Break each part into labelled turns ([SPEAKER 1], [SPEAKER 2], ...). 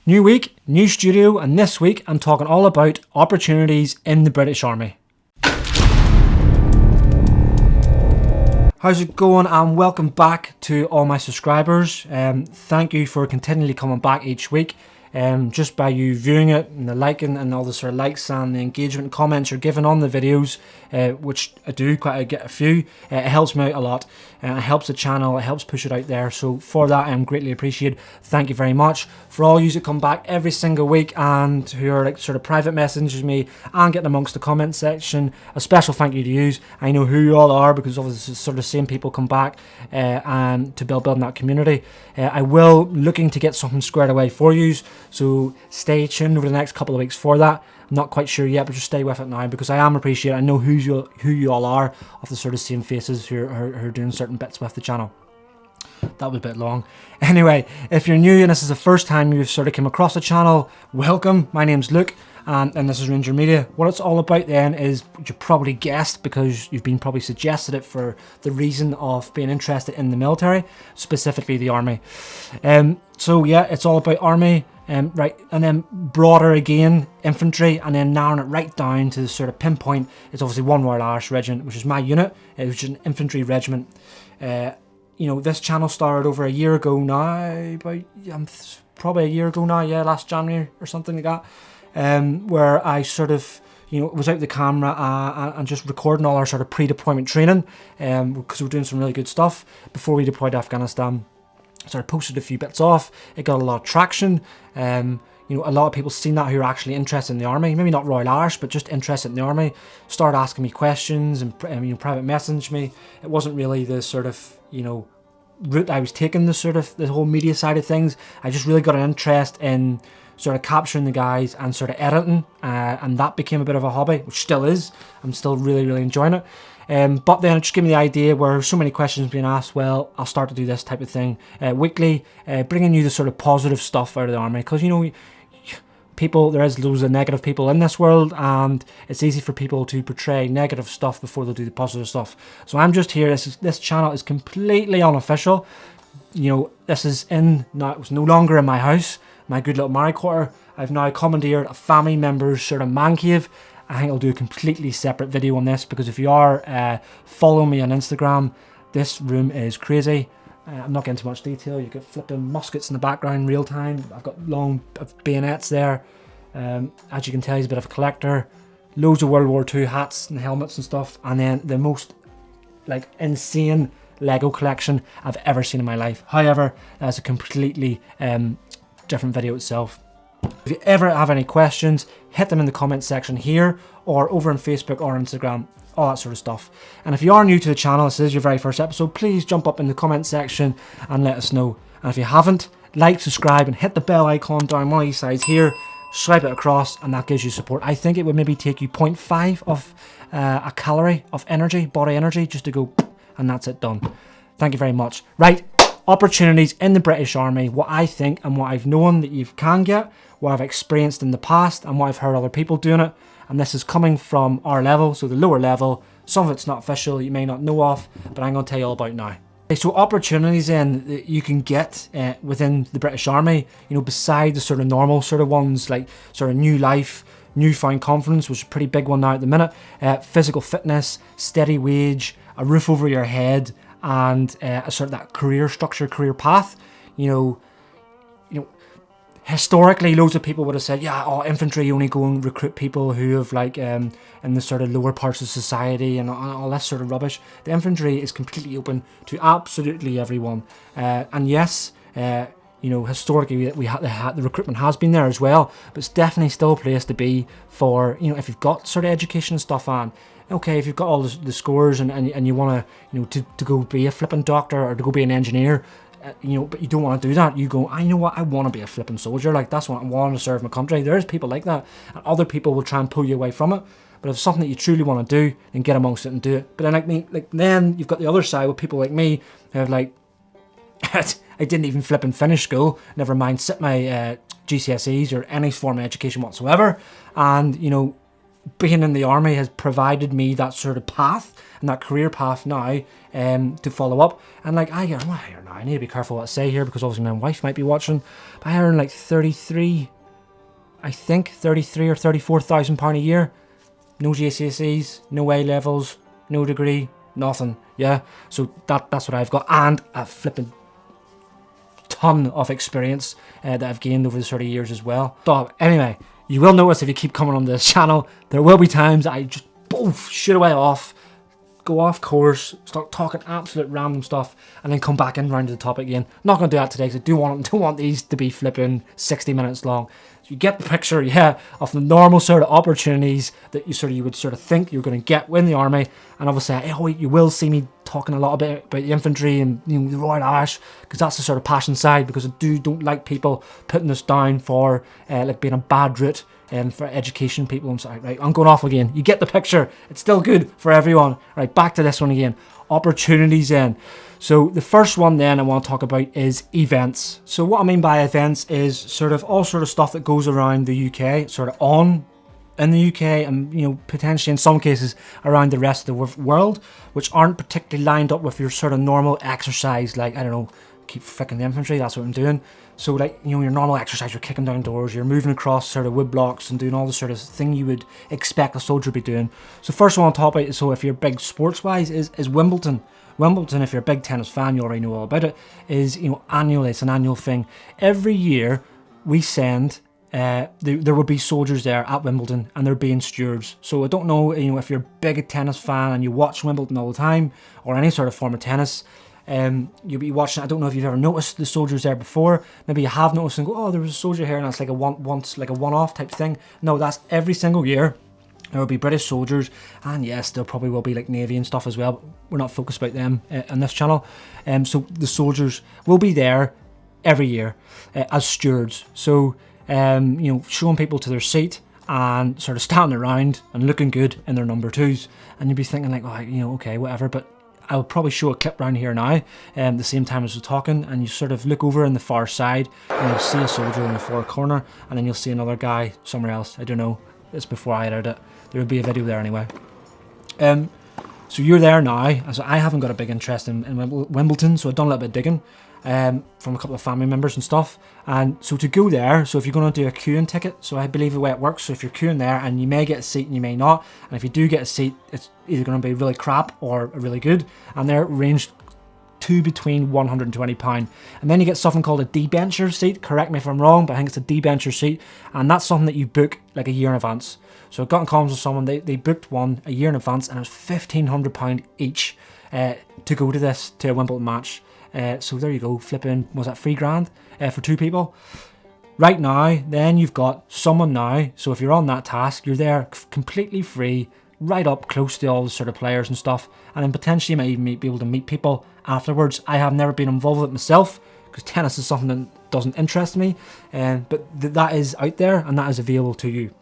[SPEAKER 1] New week, new studio, and this week I'm talking all about opportunities in the British Army. How's it going, and welcome back to all my subscribers. Thank you for continually coming back each week. Just by you viewing it and the liking and all the sort of likes and the engagement and comments you're giving on the videos, which I do get a few, it helps me out a lot. It helps the channel, it helps push it out there, so for that I'm greatly appreciated. Thank you very much. For all you that come back every single week and who are like sort of private messaging me and getting amongst the comment section, a special thank you to you. I know who you all are because obviously sort of the same people come back and to building that community. I will looking to get something squared away for you, so stay tuned over the next couple of weeks for that. I'm not quite sure yet, but just stay with it now because I am appreciated. I know who you all are of the sort of same faces who are doing certain bits with the channel. That was a bit long. Anyway, if you're new and this is the first time you've sort of come across the channel, welcome. My name's Luke and this is Ranger Media. What it's all about then is, you probably guessed because you've been probably suggested it, for the reason of being interested in the military, specifically the army. So yeah, it's all about army. Right, and then broader again, infantry, and then narrowing it right down to the sort of pinpoint. It's obviously 1 Royal Irish Regiment, which is my unit, which is an infantry regiment. You know, this channel started over a year ago now, probably a year ago now, yeah, last January or something like that, where I sort of, you know, was out the camera and just recording all our sort of pre-deployment training, because we were doing some really good stuff before we deployed to Afghanistan. So I posted a few bits off. It got a lot of traction. You know, a lot of people seen that who are actually interested in the army, maybe not Royal Irish, but just interested in the army, started asking me questions and you know, private message me. It wasn't really the sort of, you know, route I was taking, the sort of the whole media side of things. I just really got an interest in sort of capturing the guys and sort of editing, and that became a bit of a hobby, which still is. I'm still really enjoying it. But then it just gave me the idea, where so many questions being asked, well, I'll start to do this type of thing weekly, bringing you the sort of positive stuff out of the army, because, you know, there is loads of negative people in this world, and it's easy for people to portray negative stuff before they'll do the positive stuff. So I'm just here. This channel is completely unofficial. You know, this is it's no longer in my house, my good little married quarter. I've now commandeered a family member's sort of man cave. I think I'll do a completely separate video on this, because if you are following me on Instagram, this room is crazy. I'm not getting too much detail. You get flipping muskets in the background real time. I've got long bayonets there. As you can tell, he's a bit of a collector. Loads of World War II hats and helmets and stuff. And then the most like insane Lego collection I've ever seen in my life. However, that's a completely different video itself. If you ever have any questions, hit them in the comment section here or over on Facebook or Instagram, all that sort of stuff. And if you are new to the channel, this is your very first episode, please jump up in the comment section and let us know. And if you haven't, like, subscribe and hit the bell icon down one of these sides here, swipe it across, and that gives you support. I think it would maybe take you 0.5 of a calorie of energy, body energy, just to go, and that's it, done. Thank you very much. Right, opportunities in the British Army, what I think and what I've known that you can get, what I've experienced in the past and what I've heard other people doing it. And this is coming from our level, so the lower level. Some of it's not official, you may not know of, but I'm going to tell you all about now. Okay, so opportunities then that you can get within the British Army, you know, beside the sort of normal sort of ones, like sort of new life, newfound confidence, which is a pretty big one now at the minute, physical fitness, steady wage, a roof over your head, and a sort of that career structure, career path. You know, historically, loads of people would have said, yeah, infantry, you only go and recruit people who have like in the sort of lower parts of society and all that sort of rubbish. The infantry is completely open to absolutely everyone. And yes, you know, historically the recruitment has been there as well, but it's definitely still a place to be for, you know, if you've got sort of education and stuff on. Okay, if you've got all the scores and you want to, you know, to go be a flipping doctor or to go be an engineer, you know, but you don't want to do that. You go, I know what, I want to be a flipping soldier. Like, that's what I want to serve my country. There's people like that, and other people will try and pull you away from it. But if it's something that you truly want to do, then get amongst it and do it. But then, then you've got the other side with people like me who have like, I didn't even flip and finish school. Never mind sit my GCSEs or any form of education whatsoever. And you know, being in the army has provided me that sort of path and that career path now to follow up. And like I need to be careful what I say here because obviously my wife might be watching, but I earn like 33 or 34,000 pound a year. No GCSEs, no A levels, no degree, nothing. Yeah, so that's what I've got, and a flipping ton of experience that I've gained over the sort of years as well. So anyway, you will notice if you keep coming on this channel, there will be times I just shoot away off, go off course, start talking absolute random stuff, and then come back in round to the topic again. Not going to do that today because I don't want these to be flipping 60 minutes long. So you get the picture, yeah, of the normal sort of opportunities that you would think you're going to get in the army. And obviously, you will see me talking a lot about the infantry and the Royal Irish, because that's the sort of passion side. Because I don't like people putting us down for like being a bad route for education people. I'm sorry, right? I'm going off again. You get the picture. It's still good for everyone. Right, back to this one again. Opportunities then. So the first one then I want to talk about is events. So what I mean by events is sort of all sort of stuff that goes around the UK, sort of on in the UK, and potentially in some cases around the rest of the world, which aren't particularly lined up with your sort of normal exercise. Like, I don't know, keep flicking the infantry, that's what I'm doing. So like, your normal exercise, you're kicking down doors, you're moving across sort of wood blocks and doing all the sort of thing you would expect a soldier to be doing. So first one on top of it, so if you're big sports wise, is Wimbledon. Wimbledon, if you're a big tennis fan, you already know all about it, is annual. It's an annual thing. Every year we send there will be soldiers there at Wimbledon, and they're being stewards. So I don't know, if you're a big tennis fan and you watch Wimbledon all the time, or any sort of form of tennis, you'll be watching. I don't know if you've ever noticed the soldiers there before. Maybe you have noticed and go, oh, there was a soldier here, and that's like a one-off type thing. No, that's every single year. There will be British soldiers, and yes, there probably will be like Navy and stuff as well, but we're not focused about them on this channel. So the soldiers will be there every year as stewards. So showing people to their seat and sort of standing around and looking good in their number twos, and you'll be thinking like, oh, okay, whatever. But I'll probably show a clip around here now, the same time as we're talking, and you sort of look over in the far side, and you'll see a soldier in the far corner, and then you'll see another guy somewhere else. I don't know. It's before I edit it. There will be a video there anyway. So you're there now. So I haven't got a big interest in Wimbledon, so I've done a little bit of digging from a couple of family members and stuff. And so to go there, so if you're going to do a queuing ticket, so I believe the way it works, so if you're queuing there, and you may get a seat and you may not, and if you do get a seat, it's either going to be really crap or really good, and they're ranged to between £120. And then you get something called a debenture seat. Correct me if I'm wrong, but I think it's a debenture seat, and that's something that you book like a year in advance. So I got in comms with someone, they booked one a year in advance, and it was £1,500 each to go to a Wimbledon match. So there you go, flipping, was that £3,000 for two people? Right now, then you've got someone now, so if you're on that task, you're there completely free, right up close to all the sort of players and stuff, and then potentially you might even be able to meet people afterwards. I have never been involved with it myself, because tennis is something that doesn't interest me, but that is out there, and that is available to you.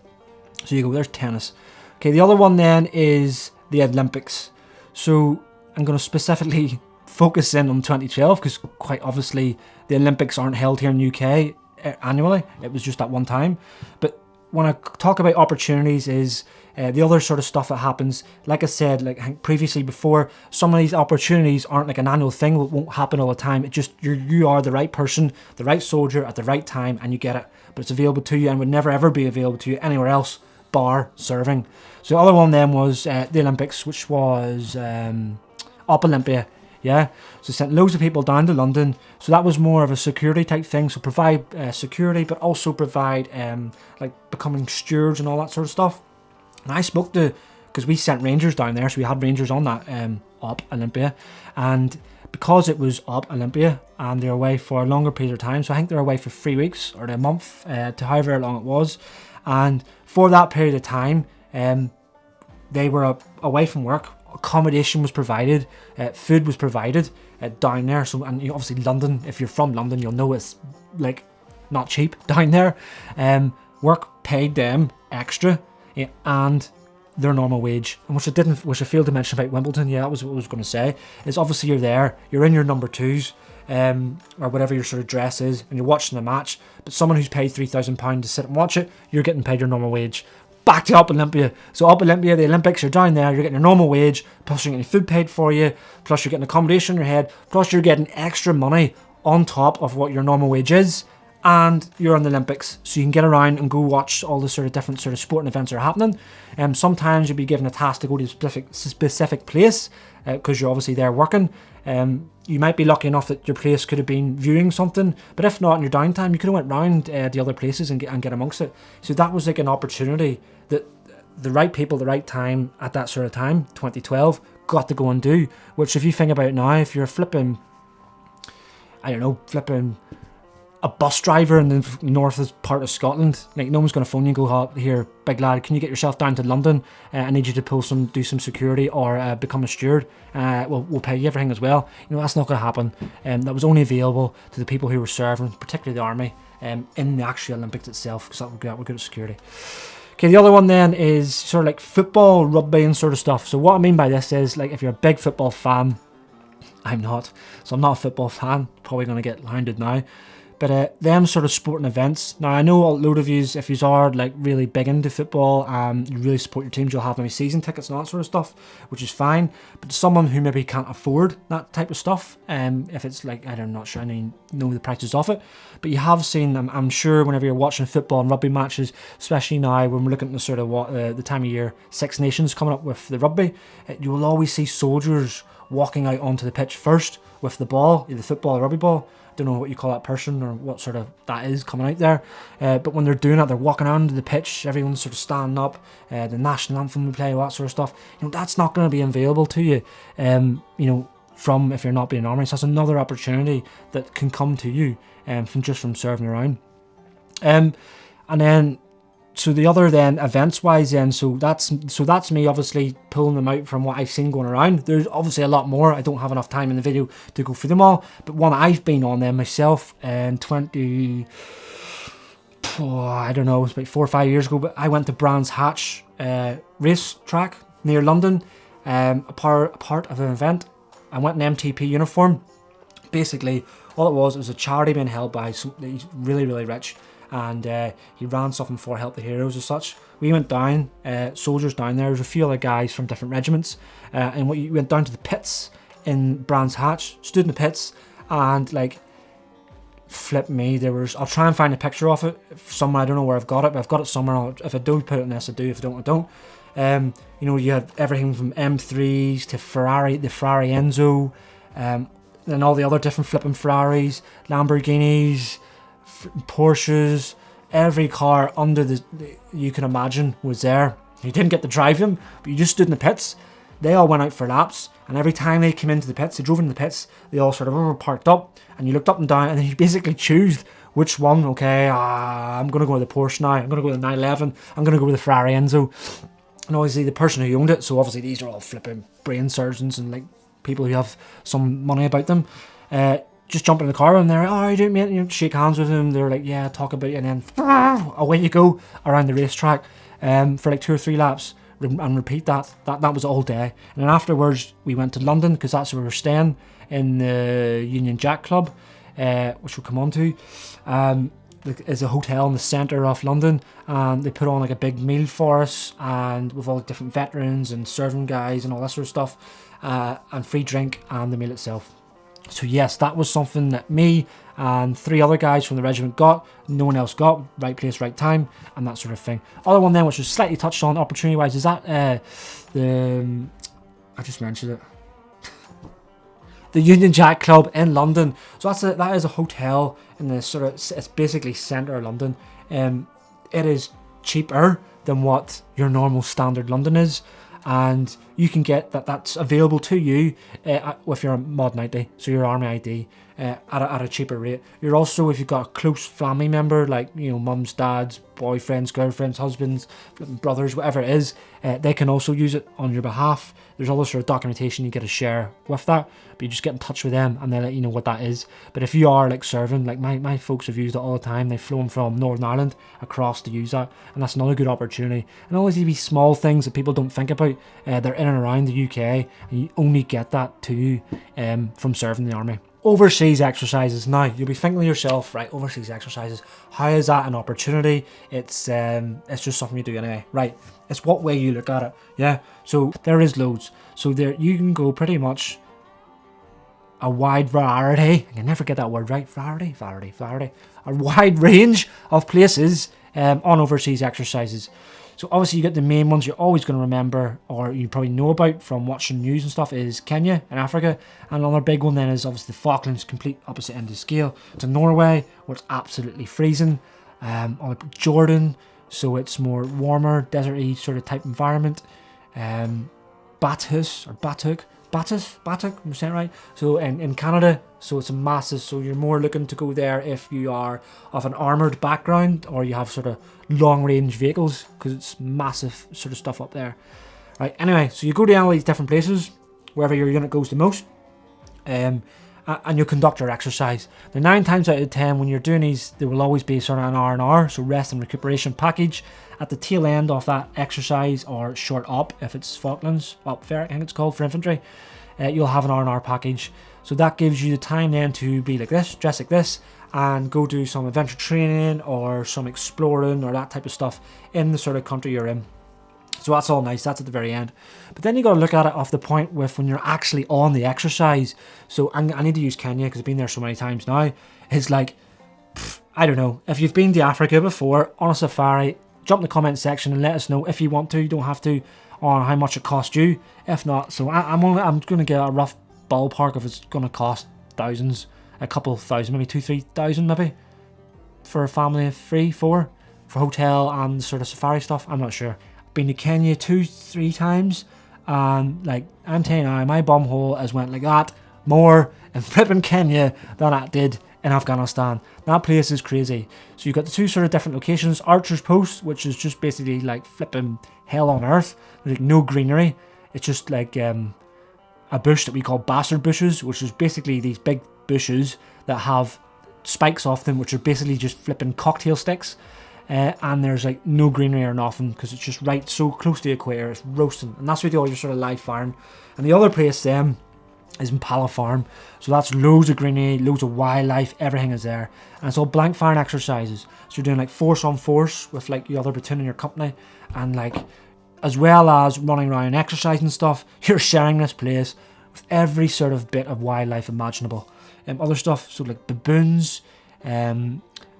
[SPEAKER 1] So you go, there's tennis. Okay, the other one then is the Olympics. So I'm going to specifically focus in on 2012, because quite obviously the Olympics aren't held here in the UK annually. It was just that one time. But when I talk about opportunities is the other sort of stuff that happens. Like I said, like I think previously before, some of these opportunities aren't like an annual thing. It won't happen all the time. It just, you are the right person, the right soldier at the right time, and you get it. But it's available to you and would never ever be available to you anywhere else bar serving. So the other one then was the Olympics, which was Up Olympia. Yeah, so sent loads of people down to London. So that was more of a security type thing. So provide security, but also provide like becoming stewards and all that sort of stuff. And I spoke to, because we sent rangers down there, so we had rangers on that Up Olympia, and because it was Up Olympia and they're away for a longer period of time, so I think they're away for 3 weeks or a month, to however long it was, and for that period of time, they were away from work. Accommodation was provided, food was provided down there. So, and obviously London, if you're from London, you'll know it's like not cheap down there. Work paid them extra and their normal wage, and which I failed to mention about Wimbledon. Yeah, that was what I was going to say. Is obviously you're there, you're in your number twos, or whatever your sort of dress is, and you're watching the match. But someone who's paid £3,000 to sit and watch it, you're getting paid your normal wage. back to Up Olympia. So Up Olympia, the Olympics, you're down there, you're getting your normal wage, plus you're getting food paid for you, plus you're getting accommodation in your head, plus you're getting extra money on top of what your normal wage is, and you're in the Olympics, so you can get around and go watch all the sort of different sort of sporting events that are happening. Sometimes you'll be given a task to go to a specific place because you're obviously there working. You might be lucky enough that your place could have been viewing something, but if not in your downtime, you could have went round the other places and get amongst it. So that was like an opportunity that the right people, the right time at that sort of time, 2012, got to go and do. Which, if you think about it now, if you're flipping a bus driver in the north part of Scotland, like, no one's going to phone you and go, oh, here, big lad, can you get yourself down to London? I need you to do some security or become a steward. We'll pay you everything as well. That's not going to happen. That was only available to the people who were serving, particularly the army, in the actual Olympics itself, because we're good at security. Okay, the other one then is sort of like football, rugby and sort of stuff. So what I mean by this is, like, if you're a big football fan, I'm not. So I'm not a football fan. Probably going to get hounded now. But them sort of sporting events. Now, I know a load of yous, if yous are like really big into football, you really support your teams, you'll have maybe season tickets and all that sort of stuff, which is fine. But someone who maybe can't afford that type of stuff, if it's like, I'm not sure, I know the prices of it, but you have seen, I'm sure, whenever you're watching football and rugby matches, especially now when we're looking at the sort of the time of year, Six Nations coming up with the rugby, you will always see soldiers walking out onto the pitch first with the ball, either football or rugby ball. Don't know what you call that person or what sort of that is coming out there, but when they're doing that, they're walking onto the pitch, everyone's sort of standing up, the national anthem we play, all that sort of stuff. That's not going to be available to you, from if you're not being army. So that's another opportunity that can come to you from serving around. And then so the other then events wise then, so that's me obviously pulling them out from what I've seen going around. There's obviously a lot more. I don't have enough time in the video to go through them all, but one I've been on them myself in I don't know, it was about 4 or 5 years ago, but I went to Brands Hatch race track near London, a part of an event. I went in MTP uniform. Basically all it was a charity being held by somebody really, really rich, and he ran something for Help the Heroes as such. We went down, soldiers down there. There was a few other guys from different regiments, and we went down to the pits in Brands Hatch, stood in the pits, and like, flip me, I'll try and find a picture of it somewhere. I don't know where I've got it, but I've got it somewhere. If I do put it in this, I do. If I don't, I don't. You have everything from M3s to Ferrari, the Ferrari Enzo, and all the other different flipping Ferraris, Lamborghinis, Porsches. Every car under you can imagine was there. You didn't get to drive them, but you just stood in the pits. They all went out for laps, and every time they came into the pits, they drove into the pits, they all sort of were parked up, and you looked up and down, and then you basically choose which one. Okay, I'm going to go with the Porsche now, I'm going to go with the 911, I'm going to go with the Ferrari Enzo. And obviously the person who owned it, so obviously these are all flipping brain surgeons and like people who have some money about them, just jump in the car and they're like, oh, you doing, mate? Shake hands with them. They're like, yeah, talk about it, and then away you go around the racetrack for like 2 or 3 laps and repeat that. That was all day. And then afterwards we went to London, because that's where we were staying, in the Union Jack Club, which we'll come on to. Is a hotel in the centre of London, and they put on like a big meal for us, and with all the different veterans and serving guys and all that sort of stuff, and free drink and the meal itself. So yes, that was something that me and 3 other guys from the regiment got, no one else got. Right place, right time, and that sort of thing. Other one then, which was slightly touched on opportunity wise, is that I just mentioned it, the Union Jack Club in London. So that is a hotel in the sort of, it's basically centre of London. It is cheaper than what your normal standard London is, and you can get that's available to you with your mod 90, so your army ID, at a cheaper rate. You're also, if you've got a close family member, like mums, dads, boyfriends, girlfriends, husbands, brothers, whatever it is, they can also use it on your behalf. There's all this sort of documentation you get to share with that, but you just get in touch with them and they let you know what that is. But if you are like serving, like my folks have used it all the time. They've flown from Northern Ireland across to use that, and that's another good opportunity. And always these small things that people don't think about, they're in and around the UK, and you only get that too from serving the army. Overseas exercises. Now, you'll be thinking to yourself, right, overseas exercises, how is that an opportunity? It's just something you do anyway. Right, it's what way you look at it, yeah? So there is loads. So there you can go pretty much a wide variety, I can never get that word right, variety, a wide range of places on overseas exercises. So obviously you get the main ones you're always going to remember, or you probably know about from watching news and stuff, is Kenya in Africa. And another big one then is obviously the Falklands, complete opposite end of the scale. To Norway, where it's absolutely freezing. Or Jordan, so it's more warmer, deserty sort of type environment. Bathus, I'm saying it right. So in Canada, so it's a massive, so you're more looking to go there if you are of an armoured background or you have sort of long range vehicles, because it's massive sort of stuff up there. Right, anyway, so you go to all these different places, wherever your unit goes the most, and you'll conduct your exercise. The 9 times out of 10 when you're doing these, there will always be sort of an R&R, so rest and recuperation package at the tail end of that exercise, or short op if it's Falklands, op fair I think it's called for infantry. You'll have an R&R package, so that gives you the time then to be like this, dress like this, and go do some adventure training or some exploring or that type of stuff in the sort of country you're in. So that's all nice, that's at the very end. But then you got to look at it off the point with when you're actually on the exercise. So I need to use Kenya because I've been there so many times now. It's like, I don't know, if you've been to Africa before on a safari, jump in the comment section and let us know if you want to, you don't have to, on how much it cost you. If not, so I'm going to get a rough ballpark if it's going to cost thousands, a couple of thousand, maybe 2,000-3,000 maybe, for a family of 3-4, for hotel and sort of safari stuff. I'm not sure. Been to Kenya 2-3 times, and like I'm telling you now, my bum hole has went like that more in flipping Kenya than it did in Afghanistan. That place is crazy. So you've got the two sort of different locations. Archer's Post, which is just basically like flipping hell on earth. There's like no greenery. It's just like a bush that we call bastard bushes, which is basically these big bushes that have spikes off them, which are basically just flipping cocktail sticks. And there's like no greenery or nothing, because it's just right so close to the equator, it's roasting, and that's where you do all your sort of live firing. And the other place then is in Pala Farm, so that's loads of greenery, loads of wildlife, everything is there, and it's all blank firing exercises. So you're doing like force on force with like the other platoon in your company, and like as well as running around and exercising and stuff, you're sharing this place with every sort of bit of wildlife imaginable. Other stuff, so like baboons.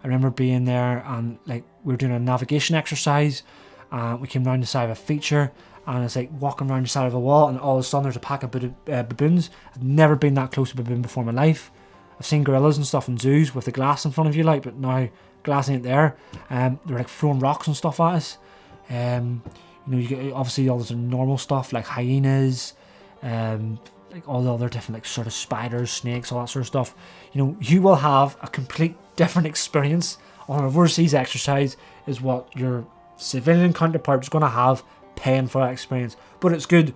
[SPEAKER 1] I remember being there and like we were doing a navigation exercise, and we came round the side of a feature, and it's like walking around the side of a wall, and all of a sudden there's a pack of baboons. I've never been that close to a baboon before in my life. I've seen gorillas and stuff in zoos with the glass in front of you, like, but now glass ain't there. They're like throwing rocks and stuff at us. You know, you get obviously all this normal stuff like hyenas, like all the other different like sort of spiders, snakes, all that sort of stuff. You know, you will have a complete different experience on an overseas exercise is what your civilian counterpart is going to have paying for that experience. But it's good.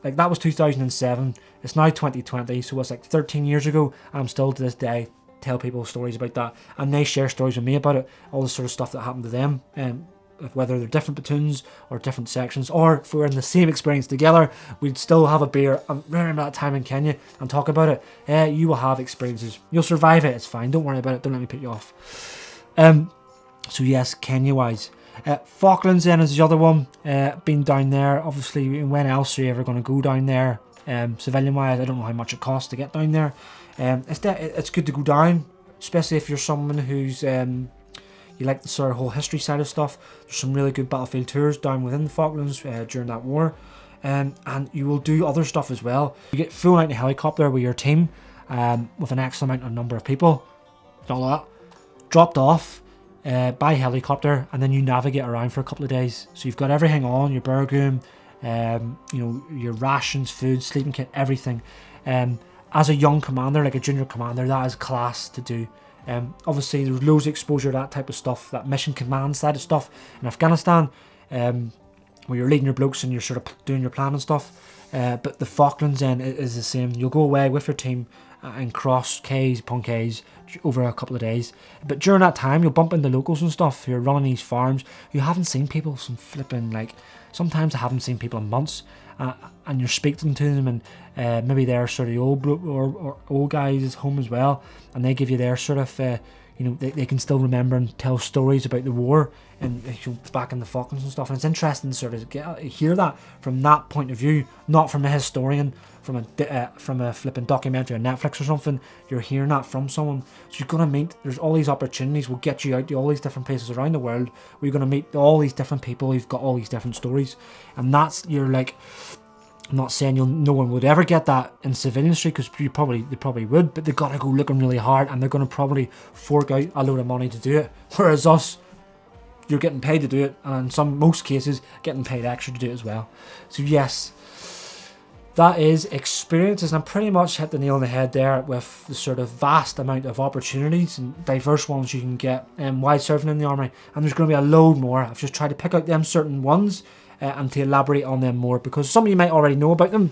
[SPEAKER 1] Like that was 2007. It's now 2020, so it's like 13 years ago. I'm still to this day tell people stories about that, and they share stories with me about it, all the sort of stuff that happened to them, and whether they're different platoons or different sections, or if we're in the same experience together, we'd still have a beer and remember that time in Kenya and talk about it. You will have experiences. You'll survive it. It's fine. Don't worry about it. Don't let me put you off. So yes, Kenya wise. Falklands then is the other one. Been down there. Obviously, when else are you ever going to go down there? Civilian wise, I don't know how much it costs to get down there. It's good to go down, especially if you're someone who's you like the sort of whole history side of stuff. There's some really good battlefield tours down within the Falklands during that war, and you will do other stuff as well. You get flown out in a helicopter with your team with an X amount of number of people, all that, dropped off by helicopter, and then you navigate around for a couple of days. So you've got everything on, your burgoon, you know, your rations, food, sleeping kit, everything. As a young commander, like a junior commander, that is class to do. Obviously there's loads of exposure to that type of stuff, that mission command side of stuff in Afghanistan, where you're leading your blokes and you're sort of doing your plan and stuff. But the Falklands then is the same. You'll go away with your team and cross Ks upon Ks over a couple of days. But during that time, you'll bump into locals and stuff who are running these farms who haven't seen people some flipping, like, sometimes I haven't seen people in months, and you're speaking to them, and maybe they're sort of the or old guys home as well, and they give you their sort of they can still remember and tell stories about the war and back in the Falklands and stuff. And it's interesting to sort of hear that from that point of view, not from a historian, from a flipping documentary on Netflix or something. You're hearing that from someone. So you're going to meet, there's all these opportunities will get you out to all these different places around the world where you're going to meet all these different people who've got all these different stories. And that's, you're like, I'm not saying no one would ever get that in civilian street, because they probably would, but they've got to go looking really hard, and they're going to probably fork out a load of money to do it. Whereas us, you're getting paid to do it, and in most cases, getting paid extra to do it as well. So yes, that is experiences, and I pretty much hit the nail on the head there with the sort of vast amount of opportunities and diverse ones you can get while serving in the army. And there's going to be a load more. I've just tried to pick out them certain ones and to elaborate on them more, because some of you might already know about them,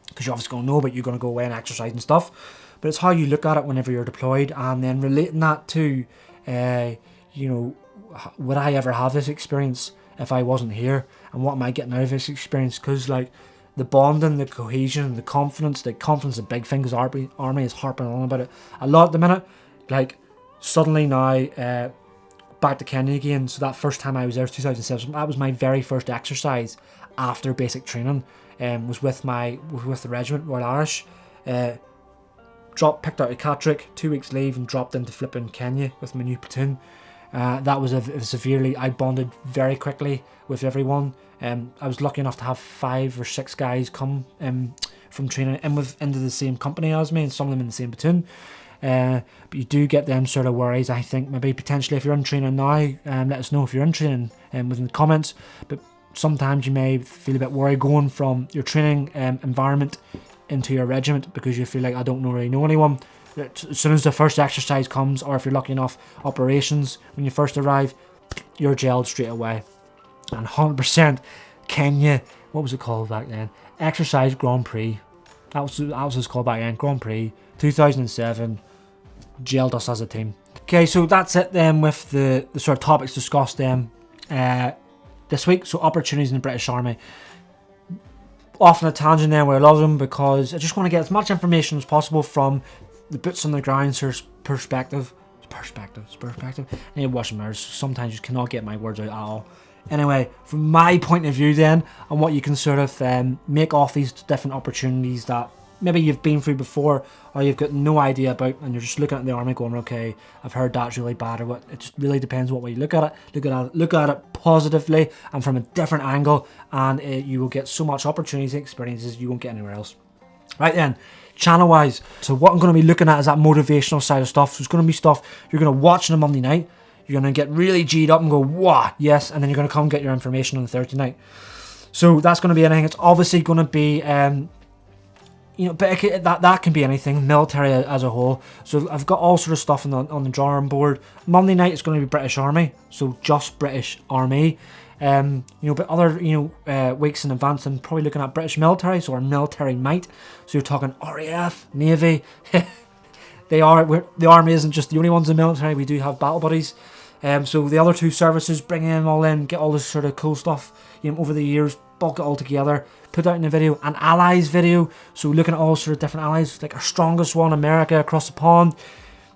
[SPEAKER 1] because you're obviously going to know about you're going to go away and exercise and stuff. But it's how you look at it whenever you're deployed, and then relating that to, would I ever have this experience if I wasn't here, and what am I getting out of this experience? Because like the bonding, the cohesion, the confidence is a big thing, because army is harping on about it a lot at the minute. Like suddenly now, back to Kenya again. So that first time I was there was 2007. That was my very first exercise after basic training. Was with the regiment, Royal Irish. Picked out a cat trick, 2 weeks leave, and dropped into flipping Kenya with my new platoon. That was I bonded very quickly with everyone. I was lucky enough to have 5 or 6 guys come from training into the same company as me, and some of them in the same platoon. But you do get them sort of worries. I think maybe potentially if you're in training now, let us know if you're in training within the comments. But sometimes you may feel a bit worried going from your training environment into your regiment, because you feel like I don't really know anyone. As soon as the first exercise comes, or if you're lucky enough, operations, when you first arrive, you're gelled straight away. And 100% Kenya, what was it called back then? Exercise Grand Prix. That was what it was called back then, Grand Prix, 2007. Gelled us as a team. Okay, so that's it then with the sort of topics discussed this week. So opportunities in the British Army. Off on a tangent then where I love them, because I just want to get as much information as possible from the boots on the ground perspective. And it wasn't matters. Sometimes you cannot get my words out at all. Anyway, from my point of view then, and what you can sort of make off these different opportunities that maybe you've been through before, or you've got no idea about, and you're just looking at the army going, okay, I've heard that's really bad, or what. It just really depends what way you look at it. Look at it positively and from a different angle, and you will get so much opportunities and experiences you won't get anywhere else. Right then, channel wise, so what I'm going to be looking at is that motivational side of stuff. So it's going to be stuff you're going to watch on a Monday night. You're going to get really G'd up and go, wow, yes, and then you're going to come get your information on the Thursday night. So that's going to be anything. It's obviously going to be, but that can be anything, military as a whole. So I've got all sort of stuff on the drawing board. Monday night is going to be British Army, so just British Army. But other weeks in advance, I'm probably looking at British military, so our military might. So you're talking RAF, Navy. The army isn't just the only ones in the military. We do have battle buddies. So the other two services, bring them all in, get all this sort of cool stuff, over the years, bulk it all together, put out in a video, an allies video. So looking at all sort of different allies, like our strongest one, America, across the pond.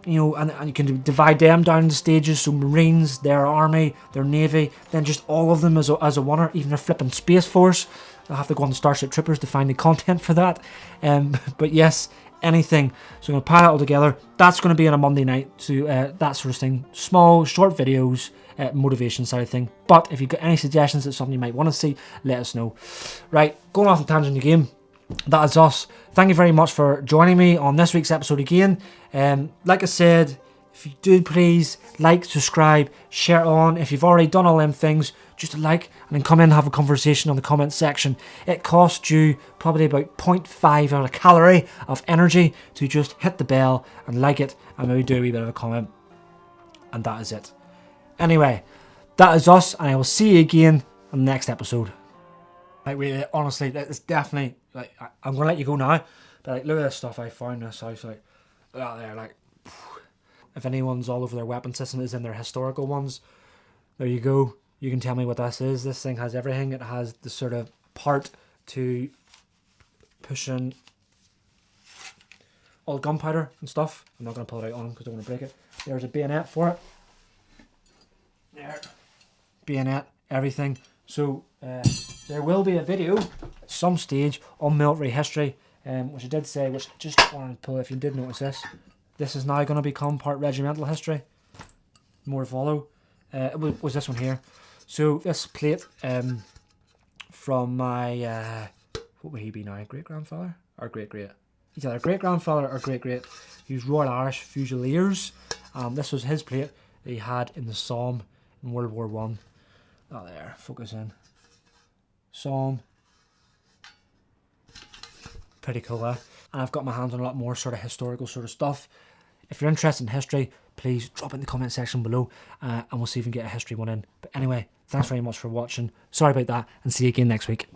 [SPEAKER 1] And you can divide them down into stages. So Marines, their army, their navy, then just all of them as a winner, even their flipping Space Force. I'll have to go on the Starship Troopers to find the content for that. But yes, anything. So I'm going to pile it all together. That's going to be on a Monday night. So that sort of thing. Small, short videos, motivation side of thing. But if you've got any suggestions, it's something you might want to see, let us know. Right, going off on tangent again. That is us. Thank you very much for joining me on this week's episode again. Like I said, if you do, please like, subscribe, share it on. If you've already done all them things, just a like, and then come in and have a conversation on the comment section. It costs you probably about 0.5 of a calorie of energy to just hit the bell and like it, and maybe do a wee bit of a comment. And that is it. Anyway, that is us, and I will see you again on the next episode. Like, honestly, it's definitely, I'm going to let you go now, but look at this stuff I found in this house, out there, like, if anyone's all over their weapon system is in their historical ones, there you go. You can tell me what this is. This thing has everything. It has the sort of part to push in all gunpowder and stuff. I'm not going to pull it out on because I don't want to break it. There's a bayonet for it. There. Bayonet, everything. So there will be a video at some stage on military history, which I did say, which I just wanted to pull, if you did notice this. This is now going to become part regimental history. More to follow. It was this one here. So this plate from my, what would he be now, great-grandfather? Or great-great? He's either great-grandfather or great-great. He was Royal Irish Fusiliers. This was his plate that he had in the Somme in World War One. Oh, there, focus in. Somme. Pretty cool, eh? And I've got my hands on a lot more sort of historical sort of stuff. If you're interested in history, please drop it in the comment section below, and we'll see if we can get a history one in. But anyway, thanks very much for watching. Sorry about that, and see you again next week.